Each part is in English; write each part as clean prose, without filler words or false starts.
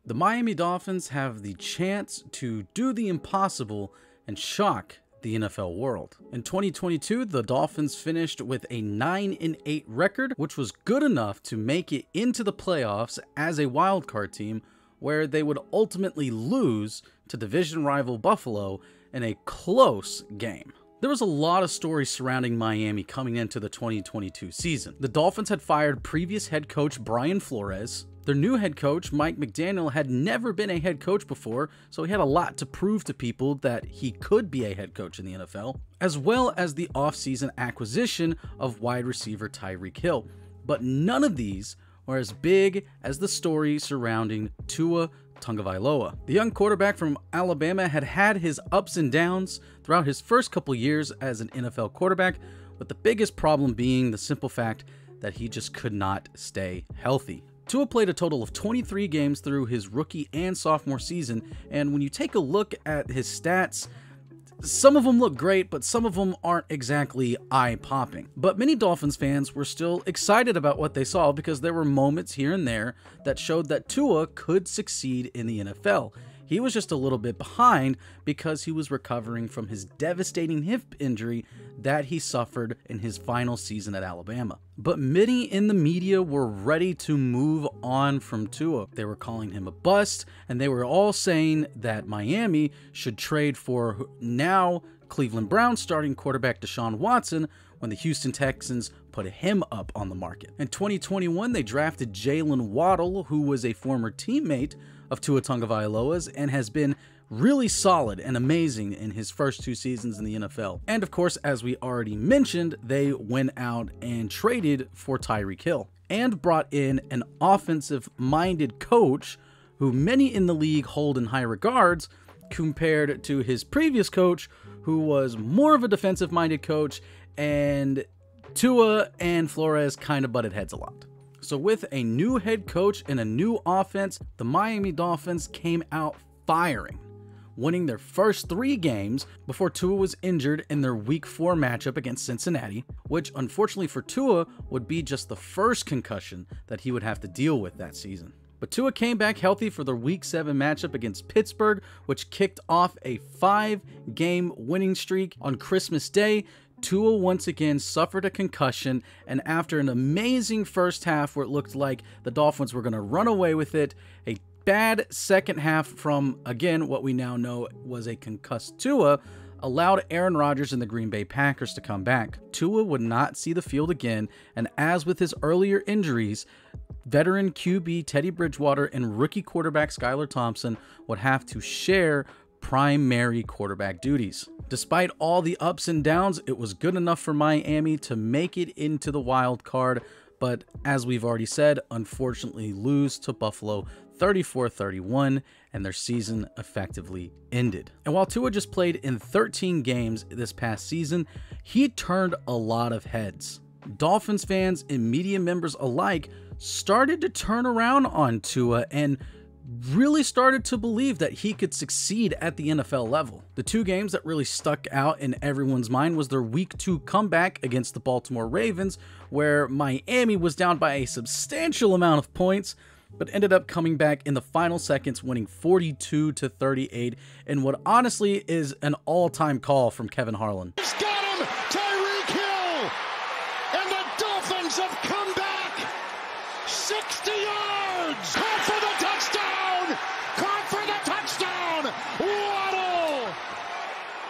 The Miami Dolphins have the chance to do the impossible and shock the NFL world. In 2022, the Dolphins finished with a 9-8 record, which was good enough to make it into the playoffs as a wildcard team, where they would ultimately lose to division rival Buffalo in a close game. There was a lot of stories surrounding Miami coming into the 2022 season. The Dolphins had fired previous head coach Brian Flores. Their new head coach, Mike McDaniel, had never been a head coach before, so he had a lot to prove to people that he could be a head coach in the NFL, as well as the offseason acquisition of wide receiver Tyreek Hill. But none of these were as big as the story surrounding Tua Tagovailoa. The young quarterback from Alabama had had his ups and downs throughout his first couple years as an NFL quarterback, with the biggest problem being the simple fact that he just could not stay healthy. Tua played a total of 23 games through his rookie and sophomore season, and when you take a look at his stats, some of them look great, but some of them aren't exactly eye-popping. But many Dolphins fans were still excited about what they saw because there were moments here and there that showed that Tua could succeed in the NFL. He was just a little bit behind because he was recovering from his devastating hip injury that he suffered in his final season at Alabama. But many in the media were ready to move on from Tua. They were calling him a bust, and they were all saying that Miami should trade for now Cleveland Browns starting quarterback Deshaun Watson when the Houston Texans put him up on the market. In 2021, they drafted Jalen Waddle, who was a former teammate of Tua Tagovailoa's and has been really solid and amazing in his first 2 seasons in the NFL. And of course, as we already mentioned, they went out and traded for Tyreek Hill and brought in an offensive-minded coach who many in the league hold in high regards compared to his previous coach, who was more of a defensive-minded coach, and Tua and Flores kind of butted heads a lot. So with a new head coach and a new offense, the Miami Dolphins came out firing, winning their first 3 games before Tua was injured in their Week 4 matchup against Cincinnati, which unfortunately for Tua would be just the first concussion that he would have to deal with that season. But Tua came back healthy for their Week 7 matchup against Pittsburgh, which kicked off a 5-game winning streak on Christmas Day. Tua once again suffered a concussion, and after an amazing first half where it looked like the Dolphins were going to run away with it, a bad second half from, again, what we now know was a concussed Tua allowed Aaron Rodgers and the Green Bay Packers to come back. Tua would not see the field again, and as with his earlier injuries, veteran QB Teddy Bridgewater and rookie quarterback Skylar Thompson would have to share primary quarterback duties. Despite all the ups and downs, it was good enough for Miami to make it into the wild card, but as we've already said, unfortunately lose to Buffalo 34-31, and their season effectively ended. And while Tua just played in 13 games this past season, he turned a lot of heads. Dolphins fans and media members alike started to turn around on Tua and really started to believe that he could succeed at the NFL level. The 2 games that really stuck out in everyone's mind was their Week 2 comeback against the Baltimore Ravens, where Miami was down by a substantial amount of points, but ended up coming back in the final seconds, winning 42-38 in what honestly is an all-time call from Kevin Harlan. He's got him! Tyreek Hill! And the Dolphins have come back! 60 yards! Caught for the touchdown! Caught for the touchdown! Waddle!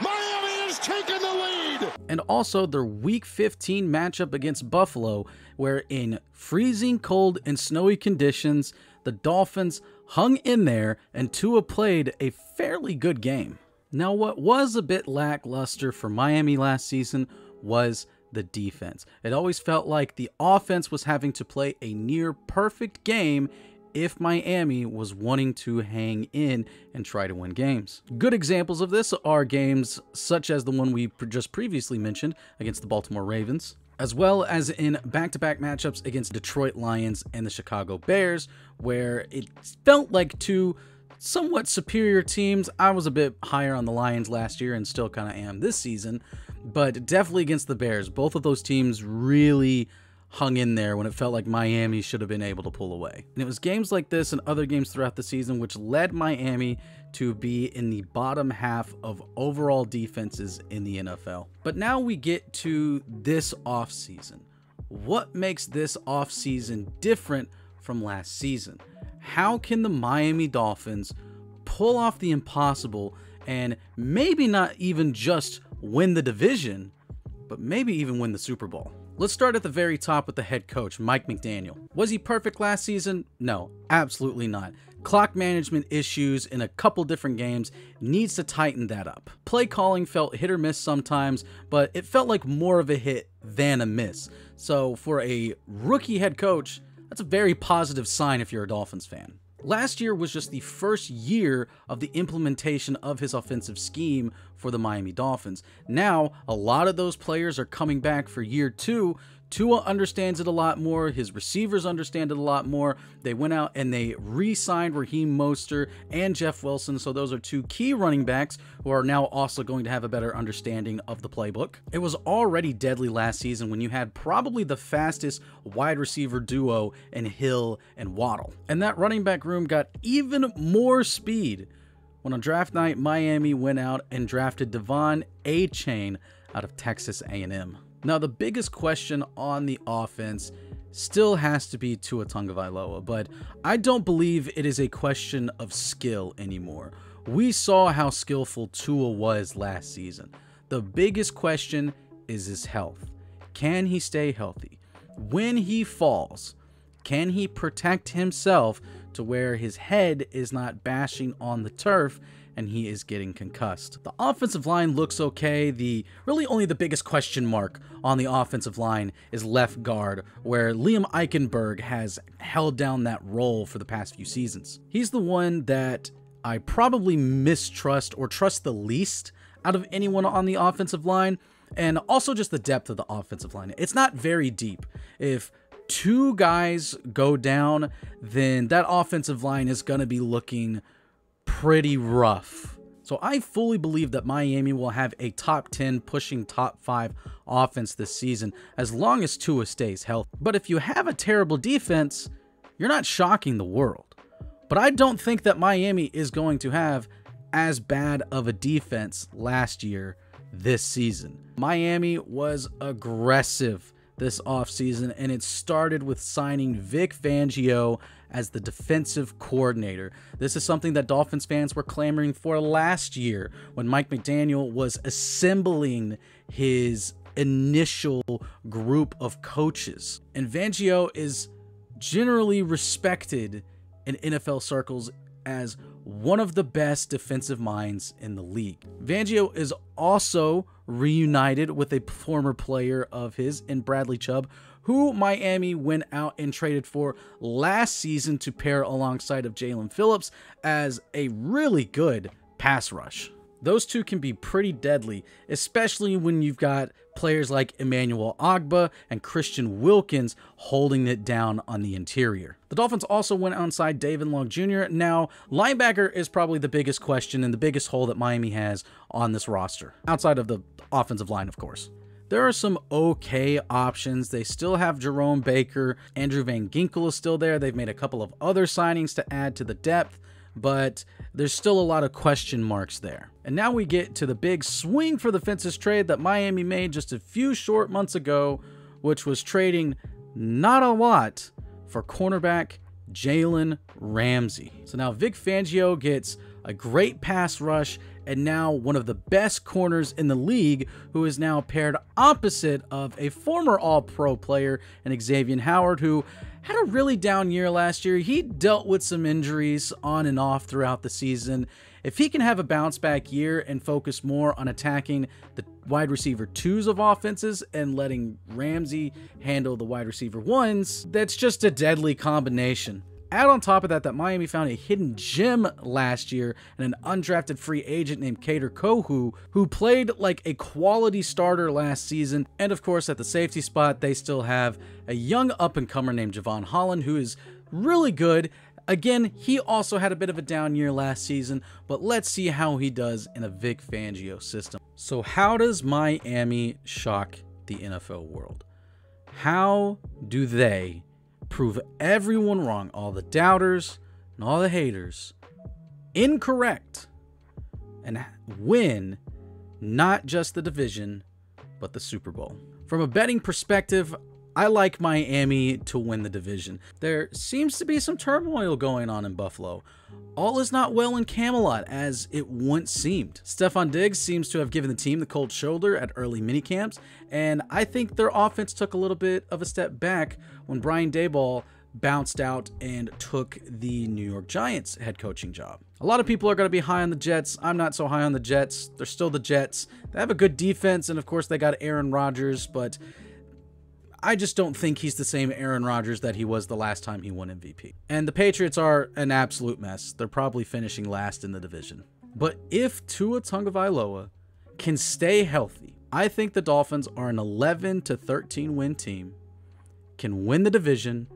Miami has taken the lead! And also their Week 15 matchup against Buffalo, where in freezing cold and snowy conditions, the Dolphins hung in there and Tua played a fairly good game. Now, what was a bit lackluster for Miami last season was the defense. It always felt like the offense was having to play a near perfect game if Miami was wanting to hang in and try to win games. Good examples of this are games such as the one we just previously mentioned against the Baltimore Ravens, as well as in back-to-back matchups against Detroit Lions and the Chicago Bears, where it felt like 2 somewhat superior teams. I was a bit higher on the Lions last year and still kind of am this season, but definitely against the Bears. Both of those teams really hung in there when it felt like Miami should have been able to pull away. And it was games like this and other games throughout the season which led Miami to be in the bottom half of overall defenses in the NFL. But now we get to this offseason. What makes this offseason different from last season? How can the Miami Dolphins pull off the impossible and maybe not even just win the division, but maybe even win the Super Bowl? Let's start at the very top with the head coach, Mike McDaniel. Was he perfect last season? No, absolutely not. Clock management issues in a couple different games, needs to tighten that up. Play calling felt hit or miss sometimes, but it felt like more of a hit than a miss. So for a rookie head coach, that's a very positive sign if you're a Dolphins fan. Last year was just the first year of the implementation of his offensive scheme for the Miami Dolphins. Now, a lot of those players are coming back for year two. Tua understands it a lot more. His receivers understand it a lot more. They went out and they re-signed Raheem Mostert and Jeff Wilson. So those are two key running backs who are now also going to have a better understanding of the playbook. It was already deadly last season when you had probably the fastest wide receiver duo in Hill and Waddle. And that running back room got even more speed when on draft night, Miami went out and drafted Devon Achane out of Texas A&M. Now, the biggest question on the offense still has to be Tua Tagovailoa, but I don't believe it is a question of skill anymore. We saw how skillful Tua was last season. The biggest question is his health. Can he stay healthy? When he falls, can he protect himself to where his head is not bashing on the turf and he is getting concussed? The offensive line looks okay. Really only the biggest question mark on the offensive line is left guard, where Liam Eichenberg has held down that role for the past few seasons. He's the one that I probably mistrust or trust the least out of anyone on the offensive line, and also just the depth of the offensive line. It's not very deep. If two guys go down, then that offensive line is going to be looking pretty rough. So I fully believe that Miami will have a top 10 pushing top 5 offense this season as long as Tua stays healthy. But if you have a terrible defense, you're not shocking the world. But I don't think that Miami is going to have as bad of a defense last year this season. Miami was aggressive this offseason, and it started with signing Vic Fangio as the defensive coordinator. This is something that Dolphins fans were clamoring for last year when Mike McDaniel was assembling his initial group of coaches. And Fangio is generally respected in NFL circles as one of the best defensive minds in the league. Fangio is also reunited with a former player of his in Bradley Chubb, who Miami went out and traded for last season to pair alongside of Jalen Phillips as a really good pass rush. Those two can be pretty deadly, especially when you've got players like Emmanuel Ogbah and Christian Wilkins holding it down on the interior. The Dolphins also went outside David Long Jr. Now, linebacker is probably the biggest question and the biggest hole that Miami has on this roster, outside of the offensive line, of course. There are some okay options. They still have Jerome Baker. Andrew Van Ginkel is still there. They've made a couple of other signings to add to the depth, but there's still a lot of question marks there. And now we get to the big swing for the fences trade that Miami made just a few short months ago, which was trading not a lot for cornerback Jalen Ramsey. So now Vic Fangio gets a great pass rush and now one of the best corners in the league, who is now paired opposite of a former All-Pro player and Xavier Howard, who had a really down year last year. He dealt with some injuries on and off throughout the season. If he can have a bounce back year and focus more on attacking the wide receiver 2s of offenses and letting Ramsey handle the wide receiver 1s, that's just a deadly combination. Add on top of that Miami found a hidden gem last year and an undrafted free agent named Kader Kohou, who played like a quality starter last season. And of course, at the safety spot, they still have a young up-and-comer named Javon Holland, who is really good. Again, he also had a bit of a down year last season, but let's see how he does in a Vic Fangio system. So how does Miami shock the NFL world? How do they prove everyone wrong, all the doubters and all the haters, incorrect, and win not just the division, but the Super Bowl? From a betting perspective, I like Miami to win the division. There seems to be some turmoil going on in Buffalo. All is not well in Camelot as it once seemed. Stephon Diggs seems to have given the team the cold shoulder at early minicamps, and I think their offense took a little bit of a step back when Brian Daboll bounced out and took the New York Giants head coaching job. A lot of people are going to be high on the Jets. I'm not so high on the Jets. They're still the Jets. They have a good defense, and of course they got Aaron Rodgers, but I just don't think he's the same Aaron Rodgers that he was the last time he won MVP. And the Patriots are an absolute mess. They're probably finishing last in the division. But if Tua Tagovailoa can stay healthy, I think the Dolphins are an 11 to 13 win team, can win the division,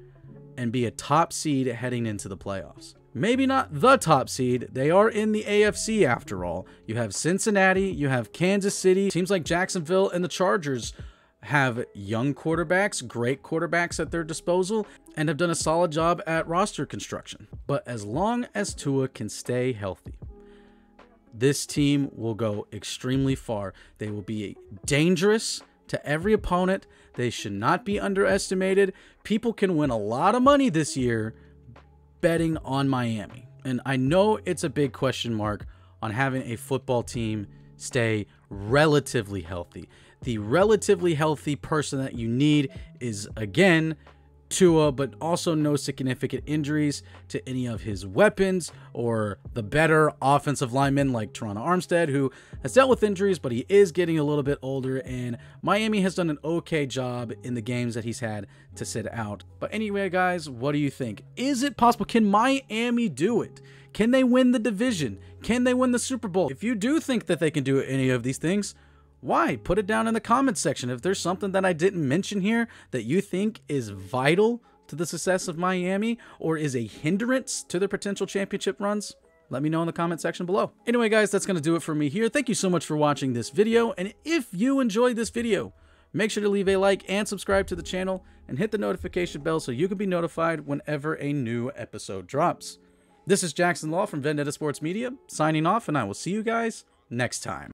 and be a top seed heading into the playoffs. Maybe not the top seed. They are in the AFC after all. You have Cincinnati, you have Kansas City. Teams like Jacksonville and the Chargers have young quarterbacks, great quarterbacks at their disposal, and have done a solid job at roster construction. But as long as Tua can stay healthy, this team will go extremely far. They will be dangerous to every opponent. They should not be underestimated. People can win a lot of money this year betting on Miami. And I know it's a big question mark on having a football team stay relatively healthy. The relatively healthy person that you need is, again, Tua, but also no significant injuries to any of his weapons or the better offensive linemen like Teron Armstead, who has dealt with injuries, but he is getting a little bit older, and Miami has done an okay job in the games that he's had to sit out. But anyway, guys, what do you think? Is it possible? Can Miami do it? Can they win the division? Can they win the Super Bowl? If you do think that they can do any of these things, why? Put it down in the comments section. If there's something that I didn't mention here that you think is vital to the success of Miami or is a hindrance to their potential championship runs, let me know in the comment section below. Anyway, guys, that's going to do it for me here. Thank you so much for watching this video. And if you enjoyed this video, make sure to leave a like and subscribe to the channel and hit the notification bell so you can be notified whenever a new episode drops. This is Jackson Law from Vendetta Sports Media, signing off, and I will see you guys next time.